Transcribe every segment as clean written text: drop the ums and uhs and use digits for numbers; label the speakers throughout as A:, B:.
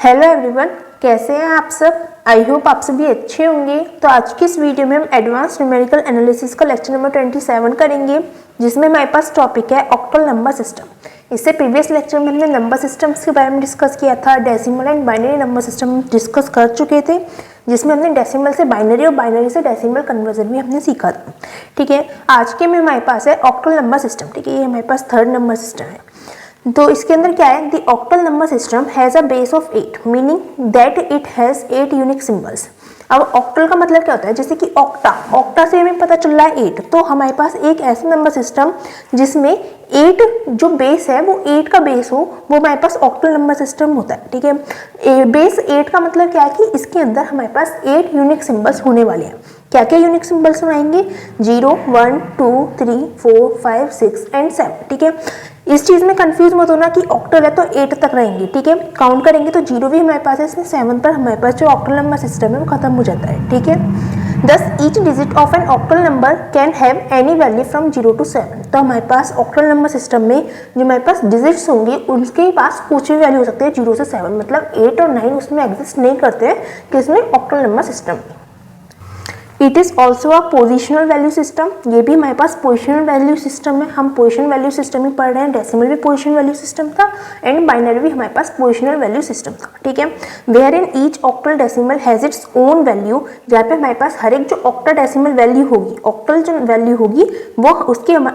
A: Hello everyone, कैसे हैं आप सब। आई होप आप सभी अच्छे होंगे। तो आज की इस वीडियो में हम एडवांस न्यूमेरिकल एनालिसिस का लेक्चर नंबर 27 करेंगे, जिसमें हमारे पास टॉपिक है ऑक्टल नंबर सिस्टम। इससे प्रीवियस लेक्चर में हमने नंबर सिस्टम्स के बारे में डिस्कस किया था। Decimal and binary number system discuss कर चुके थे, जिसमें हमने डेसिमल से बाइनरी और बाइनरी से डेसिमल कन्वर्जन भी हमने सीखा था। ठीक है, आज के में हमारे पास है ऑक्टल नंबर सिस्टम। ठीक है, ये हमारे पास थर्ड नंबर सिस्टम है। तो इसके अंदर क्या है, the octal number system has a base of 8, meaning that it has 8 unique symbols. अब ऑक्टल का मतलब क्या होता है, जैसे कि ऑक्टा से हमें पता चल रहा है 8, तो हमारे पास एक ऐसा नंबर सिस्टम जिसमें 8 जो बेस है वो 8 का बेस हो, वो हमारे पास ऑक्टल नंबर सिस्टम होता है। ठीक है, बेस 8 का मतलब क्या है कि इसके अंदर हमारे पास 8 यूनिक सिंबल्स होने वाले हैं। क्या क्या यूनिक सिंबल्स बनाएंगे, 0, 1, 2, 3, 4, 5, 6 एंड 7। ठीक है, इस चीज में कंफ्यूज मत होना कि ऑक्टल है तो 8 तक रहेंगे। ठीक है, काउंट करेंगे तो 0 भी हमारे पास है, इसमें 7 पर हमारे पास जो ऑक्टल नंबर सिस्टम है वो खत्म हो जाता है। ठीक है, thus each digit of an octal number can have any value from 0 to 7। तो हमारे पास ऑक्टल नंबर सिस्टम में जो हमारे पास डिजिट्स होंगे उनके पास कुछ भी वैल्यू हो सकती है 0 से 7, मतलब 8 और 9 उसमें एग्जिस्ट नहीं करते हैं किसमें, octal number system. It is also a positional value system. ये भी हमारे पास पोजिशनल वैल्यू सिस्टम है। हम पोजिशन वैल्यू सिस्टम ही पढ़ रहे हैं। डेसिमल भी पोजिशन वैल्यू सिस्टम था एंड बाइनरी भी हमारे पास पोजिशनल वैल्यू सिस्टम था। ठीक है, where in each octal decimal has its own value, जहाँ पे हमारे पास हर एक जो ऑक्टा डेसिमल वैल्यू होगी, ऑक्टल जो वैल्यू होगी वो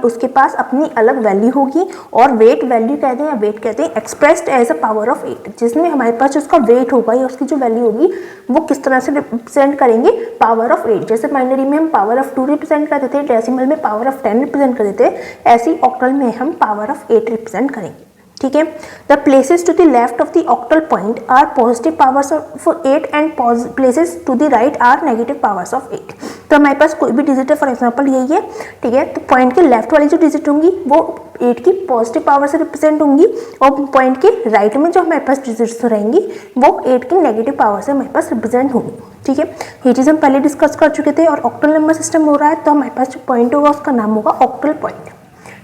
A: उसके पास अपनी अलग वैल्यू होगी। और वेट वैल्यू कहते हैं, वेट कहते हैं expressed as a power of 8, जिसमें हमारे पास जो उसका वेट होगा या उसकी जो वैल्यू होगी वो किस तरह से रिप्रेजेंट करेंगे, पावर ऑफ 8। जैसे बाइनरी में हम पावर ऑफ 2 रिप्रेजेंट करते थे, डेसिमल में पावर ऑफ 10 रिप्रेजेंट करते थे, ऐसे ही ऑक्टल में हम पावर ऑफ 8 रिप्रेजेंट करेंगे। ठीक है, the places to the left of the octal point are positive powers of 8 and places to the right are negative powers of 8। तो हमारे पास कोई भी डिजिट है, फॉर एग्जांपल यही है। ठीक है, तो पॉइंट के लेफ्ट वाली जो डिजिट होंगी वो 8 की पॉजिटिव पावर से रिप्रेजेंट होंगी, और पॉइंट के राइट में जो हमारे पास डिजिट्स रहेंगी वो 8 की नेगेटिव पावर से हमारे पास रिप्रेजेंट होंगी। ठीक है, ये चीज़ हम पहले डिस्कस कर चुके थे। और ऑक्टल नंबर सिस्टम हो रहा है तो हमारे पास जो पॉइंट होगा उसका नाम होगा ऑक्टल पॉइंट।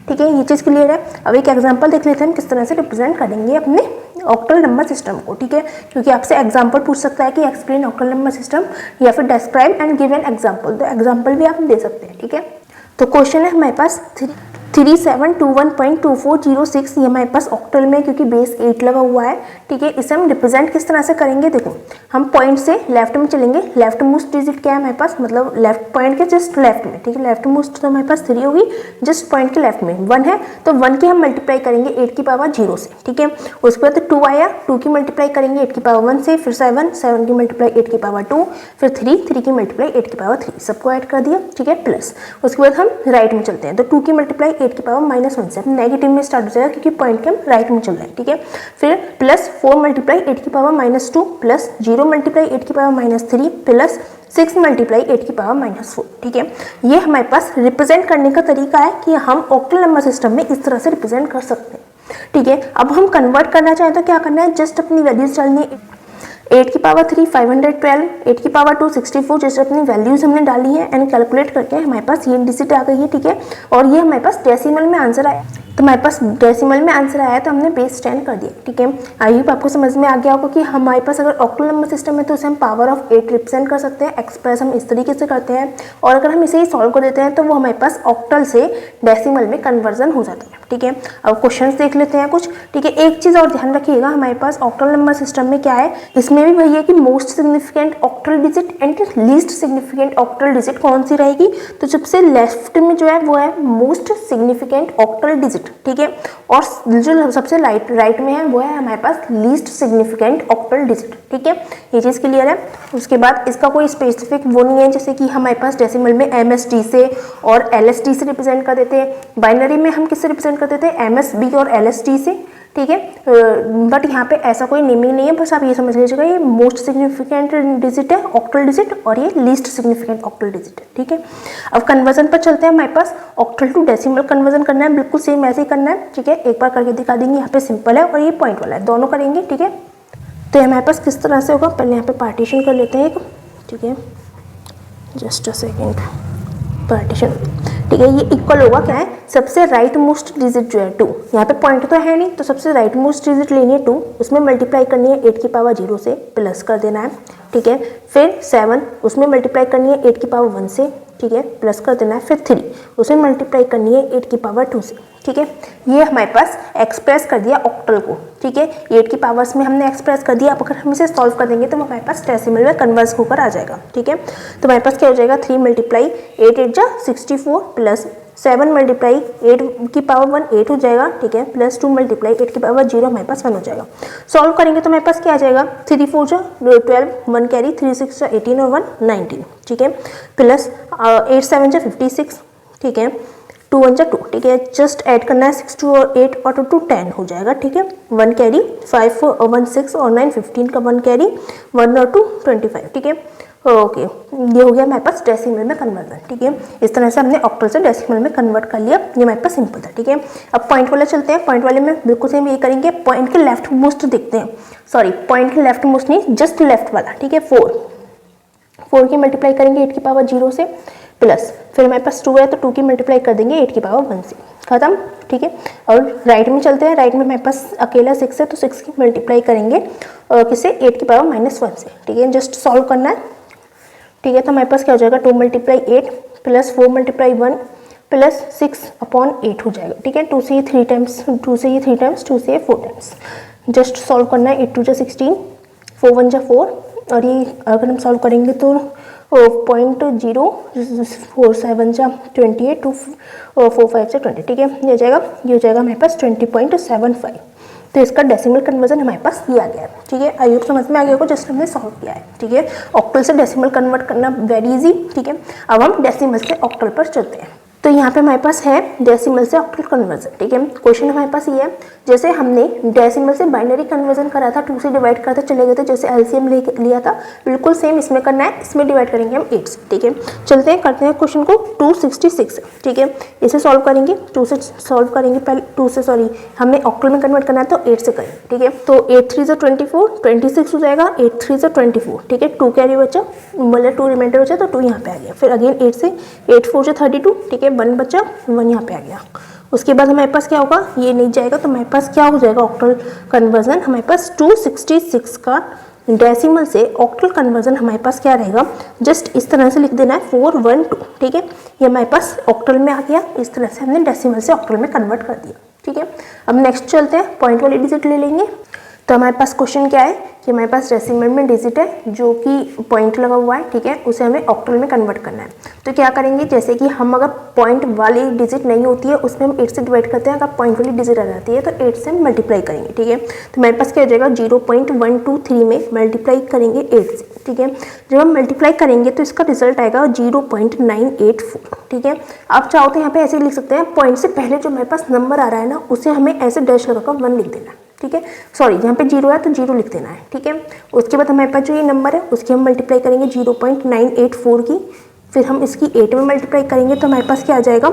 A: ठीक है, ये चीज़ क्लियर है। अब एक एग्जांपल देख लेते हैं हम किस तरह से रिप्रेजेंट करेंगे अपने ऑक्टल नंबर सिस्टम को। ठीक है, क्योंकि आपसे एग्जांपल पूछ सकता है कि एक्सप्लेन ऑक्टल नंबर सिस्टम या फिर describe and give an example, तो एग्जांपल भी आप दे सकते हैं। ठीक है, तो क्वेश्चन है हमारे पास 3721.2406, ये हमारे पास ऑक्टल में, क्योंकि बेस 8 लगा हुआ है। ठीक है, इसे हम रिप्रेजेंट किस तरह से करेंगे, देखो हम पॉइंट से लेफ्ट में चलेंगे। लेफ्ट मोस्ट डिजिट क्या है हमारे पास, मतलब लेफ्ट पॉइंट के जस्ट लेफ्ट में। ठीक है, लेफ्ट मोस्ट तो हमारे पास 3 होगी, जस्ट पॉइंट के लेफ्ट में 1 है, तो 1 की हम मल्टीप्लाई करेंगे 8 की पावर 0 से। ठीक है, उसके बाद 2 आया, 2 की मल्टीप्लाई करेंगे 8 की पावर 1 से, फिर 7 की मल्टीप्लाई 8 की पावर 2, फिर 3 की मल्टीप्लाई 8 की पावर 3, सबको ऐड कर दिया। ठीक है, प्लस उसके बाद हम राइट में चलते हैं, तो 2 की मल्टीप्लाई 8 की पावर -1 से, नेगेटिव में स्टार्ट हो जाएगा क्योंकि पॉइंट के हम राइट में चल रहे हैं। ठीक है, फिर प्लस 4 मल्टीप्लाई 8 की पावर -2, प्लस 0 मल्टीप्लाई 8 की पावर -3, प्लस 6 मल्टीप्लाई 8 की पावर -4। ठीक है, ये हमारे पास रिप्रेजेंट करने का तरीका है कि हम ऑक्टल नंबर सिस्टम में इस तरह से रिप्रेजेंट कर सकते हैं। ठीक है, अब हम कन्वर्ट करना चाहें तो क्या करना है, जस्ट अपनी वैल्यूज डालनी है। 8 की पावर 3 512, 8 की पावर 2 64, जैसे अपनी वैल्यूज हमने डाली है एंड कैलकुलेट करके हमारे पास ये डिजिट आ गई है। ठीक है, और ये हमारे पास डेसिमल में आंसर आया, तो हमारे पास डेसिमल में आंसर आया तो हमने बेस 10 कर दिया। ठीक है, आई होप आपको समझ में आ गया होगा कि हमारे पास अगर ऑक्टल नंबर सिस्टम है तो उसे हम पावर ऑफ 8 रिप्रेजेंट कर सकते हैं। एक्सप्रेस हम इस तरीके से करते हैं, और अगर हम इसे ही सॉल्व कर देते हैं तो वो हमारे पास ऑक्टल से डेसिमल में कन्वर्जन हो जाता है। ठीक है, अब क्वेश्चन देख लेते हैं कुछ। ठीक है, एक चीज़ और ध्यान रखिएगा, हमारे पास ऑक्टल नंबर सिस्टम में क्या है, इसमें भी वही है कि most significant octal digit and least significant octal digit कौन सी रहेगी, तो सबसे लेफ्ट में जो है वो है मोस्ट सिग्निफिकेंट ऑक्टल डिजिट। ठीक है, और जो सबसे राइट में है वो है हमारे पास लीस्ट सिग्निफिकेंट ऑक्टल डिजिट। ठीक है, ये चीज़ क्लियर है। उसके बाद इसका कोई स्पेसिफिक वो नहीं है, जैसे कि हमारे पास डेसिमल में MSD से और LSD से रिप्रेजेंट कर देते हैं, बाइनरी में हम किससे रिप्रेजेंट करते थे, MSB और LSD से। ठीक है, बट यहाँ पे ऐसा कोई नेमिंग नहीं है, बस आप ये समझ लीजिएगा ये मोस्ट सिग्निफिकेंट डिजिट है ऑक्टल डिजिट, और ये लीस्ट सिग्निफिकेंट ऑक्टल डिजिट है। ठीक है, अब कन्वर्जन पर चलते हैं। हमारे पास ऑक्टल टू डेसिमल कन्वर्जन करना है, बिल्कुल सेम ऐसे ही करना है। ठीक है, एक बार करके दिखा देंगे, यहाँ पे सिंपल है और ये पॉइंट वाला है, दोनों करेंगे। ठीक है, तो हमारे पास किस तरह से होगा, पहले यहाँ पे पार्टीशन कर लेते हैं एक। ठीक है, जस्ट अ सेकेंड, पार्टीशन। ठीक है। ये इक्वल होगा क्या है, सबसे राइट मोस्ट डिजिट जो है 2, यहाँ पे पॉइंट तो है नहीं तो सबसे राइट मोस्ट डिजिट लेनी है 2, उसमें मल्टीप्लाई करनी है 8 की पावर 0 से, प्लस कर देना है। ठीक है। फिर 7 उसमें मल्टीप्लाई करनी है 8 की पावर 1 से, ठीक है, प्लस कर देना है। फिर 3 उसमें मल्टीप्लाई करनी है 8 की पावर 2 से। ठीक है। ये हमारे पास एक्सप्रेस कर दिया ऑक्टल को। ठीक है। 8 की पावर्स में हमने एक्सप्रेस कर दिया। अब अगर हम इसे सॉल्व कर देंगे तो हमारे पास डेसिमल में कन्वर्स होकर आ जाएगा। ठीक है। तो हमारे पास क्या हो जाएगा, 3 मल्टीप्लाई 8 8 जा 64 प्लस 7 मल्टीप्लाई 8 की पावर 1 8 हो जाएगा। ठीक है। प्लस 2 मल्टीप्लाई 8 की पावर 0 हमारे पास 1 हो जाएगा। सॉल्व करेंगे तो हमारे पास क्या आ जाएगा, 3 4 जा 12 1 कैरी 3 6 जा 18 और 1 19। ठीक है। प्लस 8 7 जा 56। ठीक है। 2 1 जा 2। ठीक है। जस्ट ऐड करना है 6 2 और 8 और 2 10 हो जाएगा। ठीक है। 1 कैरी 5 4 और 1 6 और 9 15 का 1 कैरी 1 और 2 25। ठीक है। ओके, ये हो गया हमारे पास डेसिमल में कन्वर्जन। ठीक है। इस तरह से हमने ऑक्टल से डेसिमल में कन्वर्ट कर लिया। ये हमारे पास सिंपल था। ठीक है। अब पॉइंट वाले चलते हैं। पॉइंट वाले में बिल्कुल सेम ये करेंगे। पॉइंट के लेफ्ट मोस्ट देखते हैं, सॉरी पॉइंट के लेफ्ट मोस्ट नहीं, जस्ट लेफ्ट वाला। ठीक है। 4 की मल्टीप्लाई करेंगे 8 की पावर 0 से, प्लस फिर हमारे पास 2 है तो 2 की मल्टीप्लाई कर देंगे 8 की पावर 1 से, खत्म। ठीक है। और राइट में चलते हैं। राइट में हमारे पास अकेला 6 है तो 6 की मल्टीप्लाई करेंगे किसे, 8 की पावर -1 से। ठीक है। जस्ट सॉल्व करना है। ठीक है। तो हमारे पास क्या हो जाएगा, 2 मल्टीप्लाई 8 प्लस 4 मल्टीप्लाई 1 प्लस 6/8 हो जाएगा। ठीक है। 2 से ये 3 टाइम्स, 2 से ये 3 टाइम्स, 2 से ये 4 टाइम्स। जस्ट सॉल्व करना है। 8 2 जा 16, 4 1 जा 4 और ये अगर हम सॉल्व करेंगे तो 0.047 जा 28 2 4 5 से 20। ठीक है। ये हो जाएगा हमारे पास 20.75। तो इसका डेसिमल कन्वर्जन हमारे पास ये आ गया है। ठीक है। आई होप समझ में आ गया होगा, जस्ट हमने सॉल्व किया है। ठीक है। ऑक्टल से डेसिमल कन्वर्ट करना वेरी इजी। ठीक है। अब हम डेसिमल से ऑक्टल पर चलते हैं। तो यहाँ पे हमारे पास है डेसिमल से ऑक्टल कन्वर्जन। ठीक है। क्वेश्चन हमारे पास ये है, जैसे हमने डेसिमल से बाइनरी कन्वर्जन करा था, 2 से डिवाइड करते चले गए थे, जैसे एलसीएम लिया था, बिल्कुल सेम इसमें करना है। इसमें डिवाइड करेंगे हम 8 से। ठीक है। चलते हैं, करते हैं क्वेश्चन को। 266 है। ठीक है। इसे सॉल्व करेंगे, 2 से सॉल्व करेंगे पहले, 2 से सॉरी हमने ऑक्टल में कन्वर्ट करना है तो 8 से करेंगे। ठीक है। तो 8 3 जा 24, 26 हो जाएगा। 8 3 जा 24। ठीक है। 2 कैरी बचा, मतलब 2 रिमाइंडर बचा तो 2 यहाँ पे आ गया। फिर अगेन 8 से 8 4 जा 32। ठीक है। 1 बचा, 1 यहाँ पे आ गया। उसके बाद हमारे पास क्या होगा, ये नहीं जाएगा तो हमारे पास क्या हो जाएगा ऑक्टल कन्वर्जन, हमारे पास 266 का डेसिमल से ऑक्टल कन्वर्जन हमारे पास क्या रहेगा, जस्ट इस तरह से लिख देना है 412। ठीक है। ये हमारे पास ऑक्टल में आ गया। इस तरह से हमने डेसिमल से ऑक्टल में कन्वर्ट कर दिया। ठीक है। अब नेक्स्ट चलते हैं, पॉइंट वाली डिजिट ले लेंगे। तो हमारे पास क्वेश्चन क्या है कि हमारे पास डेसिमल में डिजिट है जो कि पॉइंट लगा हुआ है। ठीक है। उसे हमें ऑक्टल में कन्वर्ट करना है। तो क्या करेंगे, जैसे कि हम अगर पॉइंट वाली डिजिट नहीं होती है उसमें हम 8 से डिवाइड करते हैं, अगर पॉइंट वाली डिजिट आ जाती है तो 8 से मल्टीप्लाई करेंगे। ठीक है। तो हमारे पास क्या हो जाएगा, 0.123 में मल्टीप्लाई करेंगे 8 से। ठीक है। जब हम मल्टीप्लाई करेंगे तो इसका रिजल्ट आएगा 0.984। ठीक है। आप चाहो तो यहाँ पे ऐसे लिख सकते हैं, पॉइंट से पहले जो हमारे पास नंबर आ रहा है ना उसे हमें ऐसे डैश लगाकर 1 लिख देना है। ठीक है। सॉरी, यहाँ पे 0 है तो 0 लिख देना है। ठीक है। उसके बाद हमारे पास जो ये नंबर है उसकी हम मल्टीप्लाई करेंगे 0.984 की, फिर हम इसकी 8 में मल्टीप्लाई करेंगे तो हमारे पास क्या आ जाएगा,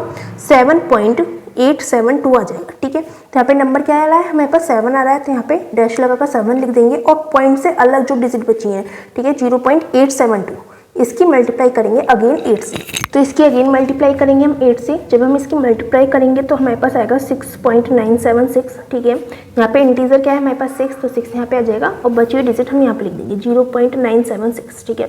A: 7.872 आ जाएगा। ठीक है। तो यहाँ पे नंबर क्या आ रहा है, हमारे पास 7 आ रहा है तो यहाँ पे डैश लगाकर 7 लिख देंगे और पॉइंट से अलग जो डिजिट बची है, ठीक है, 0.872, इसकी मल्टीप्लाई करेंगे अगेन 8 से। तो इसकी अगेन मल्टीप्लाई करेंगे हम 8 से। जब हम इसकी मल्टीप्लाई करेंगे तो हमारे पास आएगा 6.976। ठीक है। यहाँ पे इंटीजर क्या है हमारे पास 6, तो 6 यहाँ पे आ जाएगा और बची हुई डिजिट हम यहाँ पे लिख देंगे 0.976। ठीक है।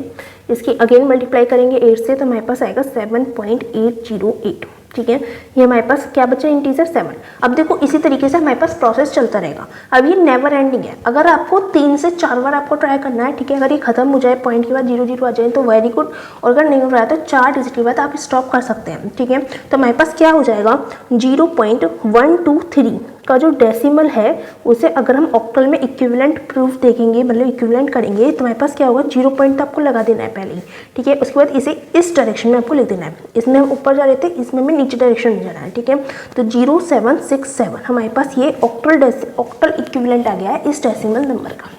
A: इसकी अगेन मल्टीप्लाई करेंगे 8 से तो हमारे पास आएगा 7.808। ठीक है। ये हमारे पास क्या बचा, इंटीजर 7। अब देखो इसी तरीके से हमारे पास प्रोसेस चलता रहेगा। अब ये नेवर एंडिंग है। अगर आपको 3 से 4 बार आपको ट्राई करना है, ठीक है, अगर ये खत्म हो जाए पॉइंट के बाद 0 0 आ जाए तो वेरी गुड, और अगर नहीं हो रहा है तो 4 डिजिट के बाद आप स्टॉप कर सकते हैं। ठीक है। तो हमारे पास क्या हो जाएगा, 0.123 का जो डेसिमल है उसे अगर हम ऑक्टल में इक्विवेलेंट प्रूफ देखेंगे, मतलब इक्विवेलेंट करेंगे, तो हमारे पास क्या होगा, 0 पॉइंट तो आपको लगा देना है पहले ही। ठीक है। उसके बाद इसे इस डायरेक्शन में आपको लिख देना है। इसमें हम ऊपर जा रहे थे, इसमें हमें नीचे डायरेक्शन में जाना है। ठीक है। तो 0767 हमारे पास ये ऑक्टल इक्विवेलेंट आ गया है इस डेसिमल नंबर का।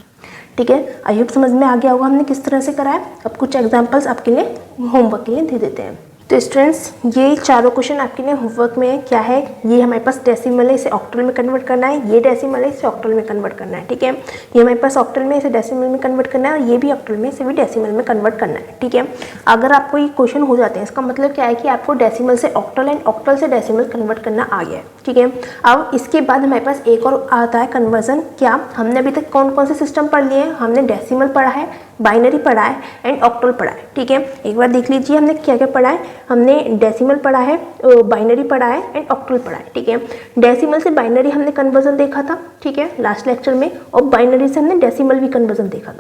A: ठीक है। आई होप समझ में आ गया होगा हमने किस तरह से करा है। अब कुछ एग्जाम्पल्स आपके लिए होमवर्क के लिए दे देते हैं। तो स्टूडेंट्स ये चारों क्वेश्चन आपके लिए होमवर्क में है। क्या है, ये हमारे पास डेसिमल है, इसे ऑक्टल में कन्वर्ट करना है, ये डेसिमल है, इसे ऑक्टल में कन्वर्ट करना है। ठीक है, ये हमारे पास ऑक्टल में, इसे डेसिमल में कन्वर्ट करना है, और ये भी ऑक्टल में, इसे भी डेसिमल में कन्वर्ट करना है। ठीक है, अगर आपको ये क्वेश्चन हो जाते हैं, इसका मतलब क्या है कि आपको डेसिमल से ऑक्टल एंड ऑक्टल से डेसिमल कन्वर्ट करना आ गया है। ठीक है, अब इसके बाद हमारे पास एक और आता है कन्वर्जन। क्या, हमने अभी तक कौन कौन से सिस्टम पढ़ लिए हैं? हमने डेसिमल पढ़ा है, बाइनरी पढ़ा है एंड ऑक्टल पढ़ा है। ठीक है, एक बार देख लीजिए हमने क्या क्या पढ़ा है। हमने डेसिमल पढ़ा है, बाइनरी पढ़ा है एंड ऑक्टल पढ़ा है। ठीक है, डेसिमल से बाइनरी हमने कन्वर्जन देखा था, ठीक है, लास्ट लेक्चर में, और बाइनरी से हमने डेसिमल भी कन्वर्जन देखा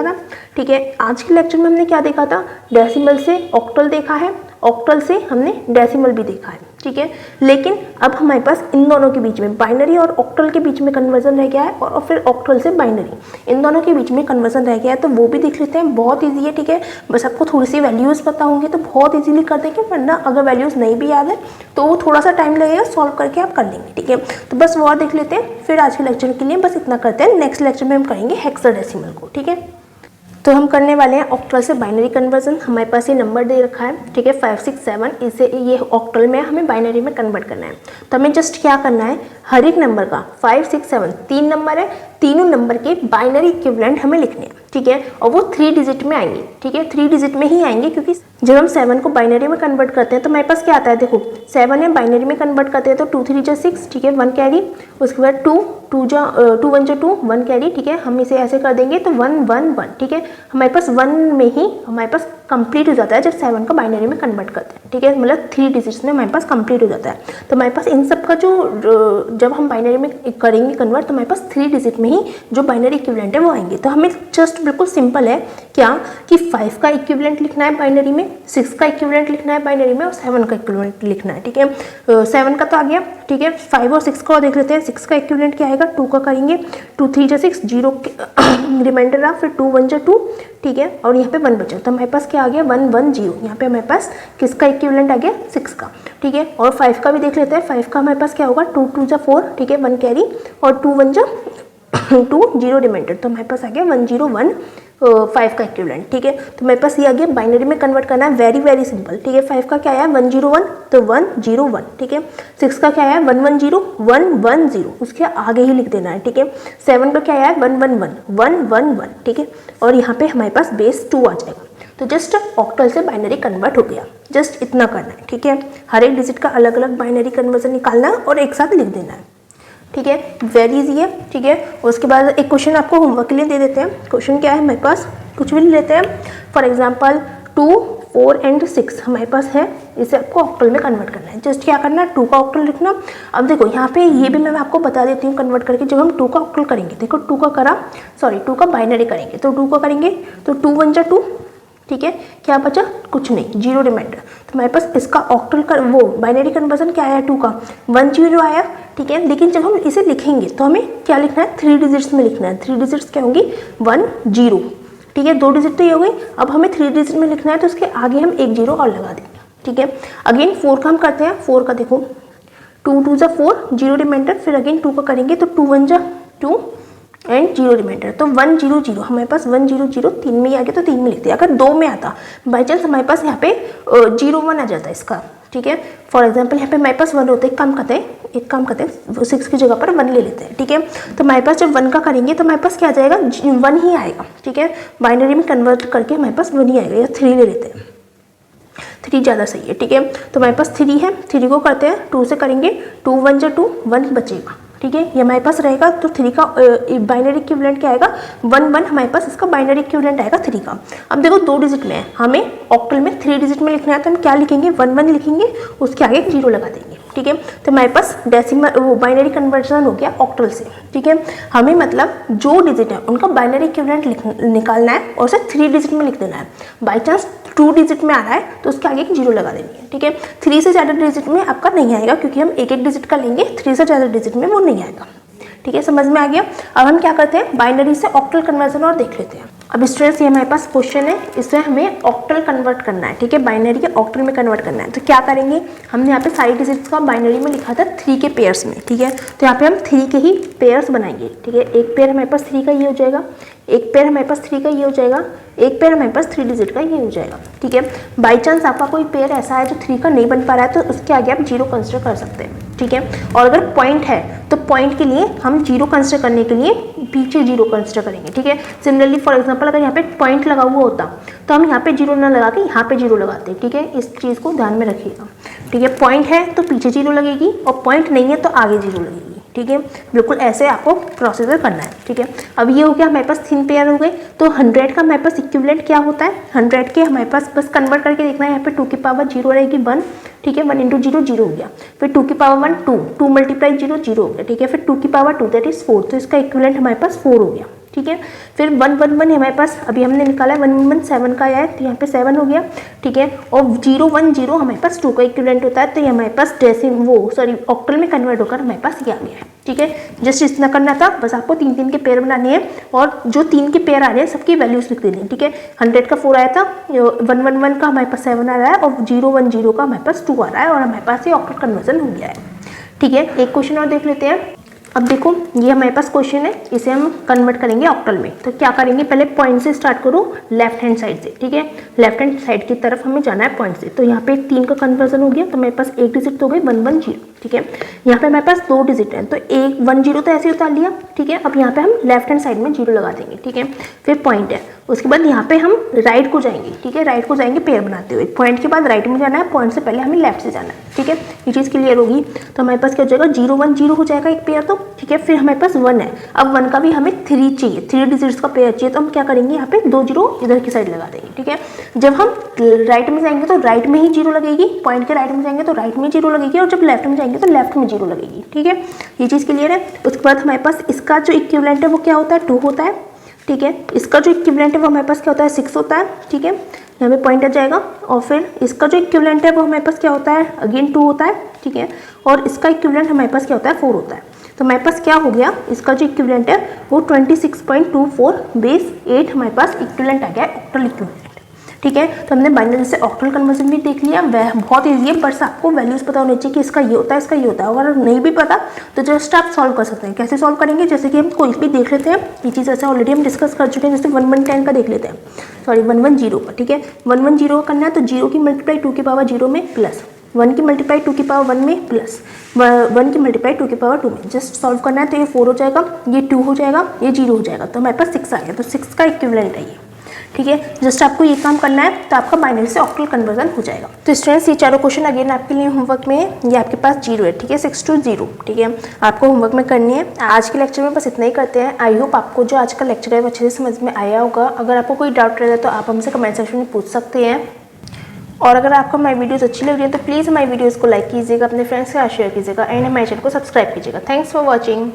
A: था। ठीक है, आज के लेक्चर में हमने क्या देखा था? डेसिमल से ऑक्टल देखा है, ऑक्टल से हमने डेसिमल भी देखा है। ठीक है, लेकिन अब हमारे पास इन दोनों के बीच में, बाइनरी और ऑक्टल के बीच में कन्वर्जन रह गया है, और फिर ऑक्टल से बाइनरी, इन दोनों के बीच में कन्वर्जन रह गया है, तो वो भी देख लेते हैं। बहुत ईजी है। ठीक है, बस आपको थोड़ी सी वैल्यूज़ पता होंगी तो बहुत ईजीली कर देंगे, वरना अगर वैल्यूज़ नहीं भी याद है तो वो थोड़ा सा टाइम लगेगा, सॉल्व करके आप कर लेंगे। ठीक है, तो बस वो देख लेते हैं, फिर आज के लेक्चर के लिए बस इतना करते हैं। नेक्स्ट लेक्चर में हम करेंगे हेक्साडेसिमल को। ठीक है, तो हम करने वाले हैं ऑक्टल से बाइनरी कन्वर्जन। हमारे पास ये नंबर दे रखा है, ठीक है, 5 6 7, इसे ये ऑक्टल में हमें बाइनरी में कन्वर्ट करना है। तो हमें जस्ट क्या करना है, हर एक नंबर का 5 6 7 3 नंबर है, तीनों नंबर के बाइनरी इक्विवेलेंट हमें लिखने हैं। ठीक है, और वो 3 डिजिट में आएंगे। ठीक है, 3 डिजिट में ही आएंगे, क्योंकि जब हम 7 को बाइनरी में कन्वर्ट करते हैं तो हमारे पास क्या आता है, देखो 7 है, बाइनरी में कन्वर्ट करते हैं तो 2 3 जा 6, ठीक है, 1 कैरी, उसके बाद 2 1 जा 2, 1 कैरी। ठीक है, हम इसे ऐसे कर देंगे तो 1 1 1। ठीक है, हमारे पास 1 में ही हमारे पास कंप्लीट हो जाता है जब 7 को बाइनरी में कन्वर्ट करते हैं। ठीक है, मतलब 3 डिजिट्स में हमारे पास कंप्लीट हो जाता है। तो हमारे पास इन सब का जो जब हम बाइनरी में करेंगे कन्वर्ट, तो हमारे पास 3 डिजिट में ही जो बाइनरी इक्विवेलेंट है वो आएंगे। तो हमें जस्ट बिल्कुल सिंपल है क्या, कि 5 का इक्विवेलेंट लिखना है बाइनरी में, 6 का इक्विवेलेंट लिखना है बाइनरी में, और 7 का इक्विवेलेंट लिखना है। ठीक है, 7 का तो आ गया। ठीक है, 5 और 6 को देख लेते हैं। 6 का इक्विवेलेंट क्या आएगा, 2 का करेंगे, 2 3 जा 6, 0 रिमाइंडर रहा, फिर 2 1 जा 2। ठीक है, और यहाँ पे 1 बचा, तो हमारे पास क्या आ गया, 1 1 0। यहाँ पे हमारे पास किसका इक्विवेलेंट आ गया, 6 का। ठीक है, और 5 का भी देख लेते हैं। 5 का हमारे पास क्या होगा, 2 2 जा 4, ठीक है, 1 कैरी, और 2 1 जा 2, 0 रिमाइंडर, तो हमारे पास आ गया 1 0 1 5 का इक्विवेलेंट। ठीक है, तो मेरे पास ये आ गया, बाइनरी में कन्वर्ट करना है, वेरी वेरी सिंपल। ठीक है, 5 का क्या आया, 1 0 1, तो 1 0 1। ठीक है, 6 का क्या आया, 1 1 0 1 1 0, उसके आगे ही लिख देना है। ठीक है, 7 का क्या आया, 1 1 1 1 1 1। ठीक है, और यहाँ पे हमारे पास बेस 2 आ जाएगा। तो जस्ट ऑक्टल से बाइनरी कन्वर्ट हो गया, जस्ट इतना करना है। ठीक है, हर एक डिजिट का अलग अलग बाइनरी कन्वर्जन निकालना है और एक साथ लिख देना है। ठीक है, वेरी इजी है। ठीक है, उसके बाद एक क्वेश्चन आपको होमवर्क के लिए दे देते हैं। क्वेश्चन क्या है हमारे पास, कुछ भी ले लेते हैं। फॉर एग्जांपल 2 4 एंड 6 हमारे पास है, इसे आपको ऑक्टल में कन्वर्ट करना है। जस्ट क्या करना है, 2 का ऑक्टल लिखना। अब देखो यहाँ पे ये भी मैं आपको बता देती हूँ कन्वर्ट करके। जब हम 2 का ऑक्टल करेंगे, देखो 2 का बाइनरी करेंगे, तो 2 का करेंगे तो 2 1 जा 2। ठीक है, क्या बचा, कुछ नहीं, 0 रिमाइंडर। तो हमारे पास इसका ऑक्टल कर वो बाइनरी कन्वर्जन क्या आया, 2 का 1 0 आया। ठीक है, लेकिन जब हम इसे लिखेंगे तो हमें क्या लिखना है, 3 डिजिट्स में लिखना है। 3 डिजिट्स क्या होंगी, 1 0। ठीक है, 2 डिजिट तो ये हो गई। अब हमें 3 डिजिट में लिखना है, तो उसके आगे हम 1 0 और लगा देंगे। ठीक है, अगेन 4 का हम करते हैं। 4 का देखो 2 2 जा 4, 0 रिमाइंडर, फिर अगेन 2 का करेंगे तो 2 1 जा 2 एंड 0 रिमाइंडर, तो 1 0 0। हमारे पास 1 0 0 3 में ही आ गया, तो 3 में लिखते हैं। अगर 2 में आता बाई चांस हमारे पास यहाँ पे 0 1 आ जाता है इसका। ठीक है, फॉर एग्जांपल यहाँ पे हमारे पास 1 होता है, एक काम करते हैं 6 की जगह पर 1 ले लेते हैं। ठीक है, तो हमारे पास जब 1 का करेंगे तो हमारे पास क्या आ जाएगा, 1 ही आएगा। ठीक है, बाइनरी में कन्वर्ट करके हमारे पास 1 ही आएगा, या 3 ले लेते हैं, 3 ज़्यादा सही है। ठीक है, तो हमारे पास 3 है, 3 को करते हैं, 2 से करेंगे, 2 1 जा 2, 1 बचेगा। ठीक है, ये हमारे पास रहेगा, तो 3 का बाइनरी इक्विवेलेंट क्या आएगा, 1 1। हमारे पास इसका बाइनरी इक्विवेलेंट आएगा 3 का। अब देखो 2 डिजिट में है, हमें ऑक्टल में 3 डिजिट में लिखना है, तो हम क्या लिखेंगे, 1 1 लिखेंगे, उसके आगे 0 लगा देंगे। ठीक है, तो हमारे पास डेसिमल वो बाइनरी कन्वर्जन हो गया ऑक्टल से। ठीक है, हमें मतलब जो डिजिट है उनका बाइनरी इक्विवेलेंट निकालना है और उसे 3 डिजिट में लिख देना है। बाई चांस 2 डिजिट में आ रहा है तो उसके आगे एक 0 लगा देनी है। ठीक है, 3 से ज़्यादा डिजिट में आपका नहीं आएगा, क्योंकि हम एक एक डिजिट का लेंगे, 3 से ज़्यादा डिजिट में वो नहीं आएगा। ठीक है, समझ में आ गया। अब हम क्या करते हैं, बाइनरी से ऑक्टल कन्वर्जन और देख लेते हैं। अब स्टूडेंट्स ये हमारे पास क्वेश्चन है, इसे हमें ऑक्टल कन्वर्ट करना है, ठीक है, बाइनरी के ऑक्टल में कन्वर्ट करना है। तो क्या करेंगे, हमने यहाँ पे सारी डिजिट्स का बाइनरी में लिखा था 3 के पेयर्स में, ठीक है, तो यहाँ पे हम 3 के ही पेयर्स बनाएंगे, ठीक है। एक पेयर हमारे पास 3 का ये हो जाएगा, एक पेयर हमारे पास 3 का ये हो जाएगा, एक पेयर हमारे पास 3 डिजिट का ये हो जाएगा, ठीक है। बाई चांस आपका कोई पेयर ऐसा है जो 3 का नहीं बन पा रहा है, तो उसके आगे आप 0 कंसिडर कर सकते हैं, ठीक है। और अगर पॉइंट है तो पॉइंट के लिए हम 0 कंसिडर करने के लिए पीछे 0 कंसिडर करेंगे, ठीक है। सिमिलरली फॉर एग्जांपल अगर यहाँ पे पॉइंट लगा हुआ होता तो हम यहाँ पे 0 ना लगा के यहाँ पे 0 लगाते, ठीक है। इस चीज़ को ध्यान में रखिएगा, ठीक है। पॉइंट है तो पीछे 0 लगेगी और पॉइंट नहीं है तो आगे 0 लगेगी, ठीक है। बिल्कुल ऐसे आपको प्रोसीजर करना है, ठीक है। अब ये हो गया हमारे पास 3 पेयर हो गए। तो 100 का हमारे पास इक्विवेलेंट क्या होता है, 100 के हमारे पास बस कन्वर्ट करके देखना है। यहाँ पे 2 की पावर 0 रहेगी 1, ठीक है, 1 इंटू 0 0 हो गया। फिर 2 की पावर 1 2, 2 मल्टीप्लाई 0 0 हो गया, ठीक है। फिर 2 की पावर 2 दैट इज 4, तो इसका इक्विवेलेंट हमारे पास 4 हो गया, ठीक है। फिर 1 1 1 हमारे पास अभी हमने निकाला है, 1 1 1 7 का आया है, तो यहाँ पे 7 हो गया, ठीक है। और 0 1 0 हमारे पास 2 का इक्विवेलेंट होता है, तो ये हमारे पास ऑक्टल में कन्वर्ट होकर हमारे पास ये आ गया है, ठीक है। जस्ट इतना करना था, बस आपको 3 3 के पेयर बनाने हैं और जो 3 के पेयर आ रहे हैं सबकी वैल्यूज लिख देनी है, ठीक है। 100 का 4 आया था, 1 1 1 का हमारे पास 7 आ रहा है और 0 1 0 का हमारे पास 2 आ रहा है और हमारे पास ये ऑक्टल कन्वर्जन हो गया है, ठीक है। एक क्वेश्चन और देख लेते हैं। अब देखो ये हमारे पास क्वेश्चन है, इसे हम कन्वर्ट करेंगे ऑक्टल में। तो क्या करेंगे, पहले पॉइंट से स्टार्ट करो, लेफ्ट हैंड साइड से, ठीक है। लेफ्ट हैंड साइड की तरफ हमें जाना है पॉइंट से। तो यहाँ पे 3 का कन्वर्जन हो गया, तो मेरे पास एक डिजिट तो हो गई 1 1 0, ठीक है। यहाँ पे हमारे पास 2 डिजिट हैं, तो 1 1 0 तो ऐसे उतार लिया, ठीक है। अब यहाँ पे हम लेफ्ट हैंड साइड में 0 लगा देंगे, ठीक है। फिर पॉइंट है, उसके बाद यहाँ पे हम राइट को जाएंगे, ठीक है, राइट को जाएंगे पेयर बनाते हुए। पॉइंट के बाद राइट में जाना है, पॉइंट से पहले हमें लेफ्ट से जाना है, ठीक है। ये चीज़ क्लियर होगी। तो हमारे पास क्या हो जाएगा, 0 1 0 हो जाएगा एक पेयर, तो ठीक है। फिर हमारे पास 1 है, अब 1 का भी हमें 3 चाहिए, 3 डिजिट्स का पेयर चाहिए, तो हम क्या करेंगे, यहाँ पे 2 0 इधर की साइड लगा देंगे, ठीक है। जब हम राइट में जाएंगे तो राइट में ही 0 लगेगी, पॉइंट के राइट में जाएंगे तो राइट में 0 लगेगी, और जब लेफ्ट में जाएंगे तो लेफ्ट में 0 लगेगी, ठीक है। ये चीज़ क्लियर है। उसके बाद हमारे पास इसका जो इक्विवेलेंट है वो क्या होता है, 2 होता है, ठीक है। इसका जो इक्विवेलेंट है वो हमारे पास क्या होता है, 6 होता है, ठीक है। यहाँ पे पॉइंट आ जाएगा। और फिर इसका जो इक्विवेलेंट है वो हमारे पास क्या होता है, अगेन 2 होता है, ठीक है। और इसका इक्विवेलेंट हमारे पास क्या होता है, 4 होता है। तो हमारे पास क्या हो गया, इसका जो इक्विवेलेंट है वो 26.24 बेस 8 हमारे पास इक्विवेलेंट आ गया, ऑक्टल इक्विवेलेंट, ठीक है। तो हमने बाइनरी से ऑक्टल कन्वर्जन भी देख लिया, वह बहुत ईजी है, बस आपको वैल्यूज पता होनी चाहिए कि इसका ये होता है, इसका ये होता है। अगर नहीं भी पता तो जस्ट आप सॉल्व कर सकते हैं। कैसे सॉल्व करेंगे, जैसे कि हम कोई भी देख लेते हैं, ये चीज़ ऐसे ऑलरेडी हम डिस्कस कर चुके हैं। जैसे 1 1 10 का देख लेते हैं, सॉरी 1 1 0 का, ठीक है। 1 1 0 करना है तो 0 की मल्टीप्लाई 2 की पावर 0 में प्लस 1 की मल्टीप्लाई 2 की पावर 1 में प्लस 1 की मल्टीप्लाई 2 की पावर 2 में। जस्ट सॉल्व करना है तो ये 4 हो जाएगा, ये 2 हो जाएगा, ये 0 हो जाएगा, तो हमारे पास 6 आ गया। तो 6 का इक्विवेलेंट है ये, ठीक है। जस्ट आपको ये काम करना है तो आपका बाइनरी से ऑक्टल कन्वर्जन हो जाएगा। तो स्टूडेंट्स ये चारों क्वेश्चन अगेन आपके लिए होमवर्क में है, ये आपके पास 0 है, ठीक है, 6 to 0, ठीक है। आपको होमवर्क में करनी है। आज के लेक्चर में बस इतना ही करते हैं। आई होप आपको जो आज का लेक्चर है वो अच्छे से समझ में आया होगा। अगर आपको कोई डाउट रहे तो आप हमसे कमेंट सेक्शन में पूछ सकते हैं। और अगर आपको हमारी वीडियोस अच्छी लग रही है तो प्लीज़ हमारी वीडियोस को लाइक कीजिएगा, अपने फ्रेंड्स के साथ शेयर कीजिएगा एंड हमारे चैनल को सब्सक्राइब कीजिएगा। Thanks for watching.